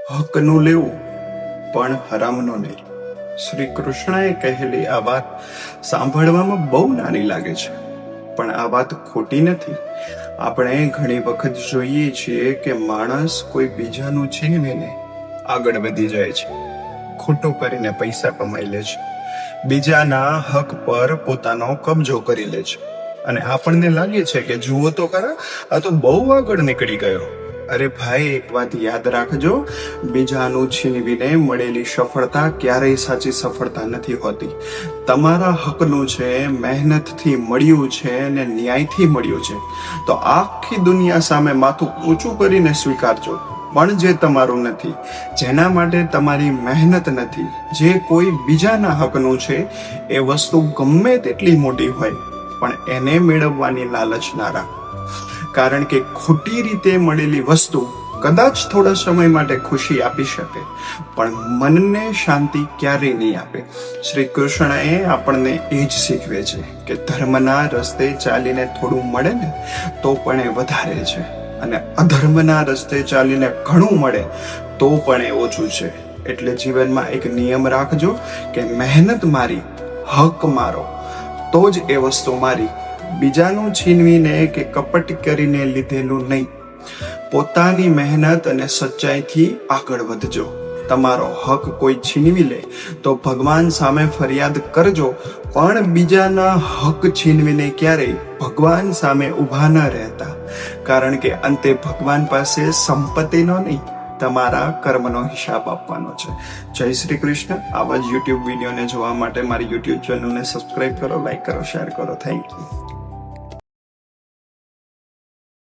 હકનું લેવું પણ હરામનું નહીં. શ્રી કૃષ્ણએ કહેલી આ વાત સાંભળવામાં બહુ નાની લાગે છે, પણ આ વાત ખોટી નથી. આપણે ઘણી વખત જોઈએ છીએ કે માણસ કોઈ બીજાનું છીનવીને આગળ વધી જાય છે, ખોટું કરીને પૈસા કમાઈ લે છે, બીજાના હક પર પોતાનો કબજો કરી લે છે, અને આપણને લાગે છે કે જુઓ તો ખરા, આ તો બહુ આગળ નીકળી ગયો. અરે ભાઈ, એક વાત યાદ રાખજો, બીજાનું છીનવીને મળેલી સફળતા ક્યારેય સાચી સફળતા નથી હોતી. તમારા હકનું છે, મહેનતથી મળ્યું છે અને ન્યાયથી મળ્યું છે, તો આખી દુનિયા સામે માથું ઊંચું કરીને સ્વીકારજો. પણ જે તમારું નથી, જેના માટે તમારી મહેનત નથી, જે કોઈ બીજાના હકનું છે, એ વસ્તુ ગમે તેટલી મોટી હોય પણ એને મેળવવાની લાલચ ના રાખો. કારણ કે ખોટી રીતે મળેલી વસ્તુ કદાચ થોડા સમય માટે ખુશી આપી શકે, પણ મનને શાંતિ ક્યારેય નહીં આપે. શ્રી કૃષ્ણએ આપણને એ જ શીખવે છે કે ધર્મના રસ્તે ચાલીને થોડું મળે ને તો પણ એ વધારે છે, અને અધર્મના રસ્તે ચાલીને ઘણું મળે તો પણ એ ઓછું છે. એટલે જીવનમાં એક નિયમ રાખજો કે મહેનત મારી, હક મારો, તો જ એ વસ્તુ મારી. બીજાનું છીનવીને કે કપટ કરીને લીધેલું નહીં. પોતાની મહેનત અને સચ્ચાઈથી આગળ વધજો. તમારો હક કોઈ છીનવી લે તો ભગવાન સામે ફરિયાદ કરજો, પણ બીજાના હક છીનવીને ક્યારેય ભગવાન સામે ઊભા ન રહેતા. કારણ કે અંતે ભગવાન પાસે સંપત્તિનો નહીં, તમારા કર્મનો હિસાબ આપવાનો છે. જય શ્રી કૃષ્ણ. આવા જ યુટ્યુબ વિડીયોને જોવા માટે મારી યુટ્યુબ ચેનલને સબસ્ક્રાઇબ કરો, લાઈક કરો, શેર કરો. Thank you.